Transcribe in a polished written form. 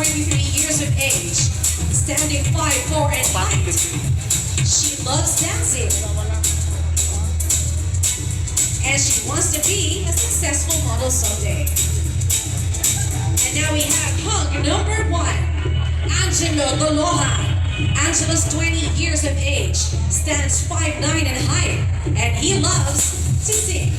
23 years of age, standing 5'4" in height. She loves dancing. And she wants to be a successful model someday. And now we have hunk number 1, Angelo Dolora. Angelo's 20 years of age, stands 5'9" in height, and he loves to sing.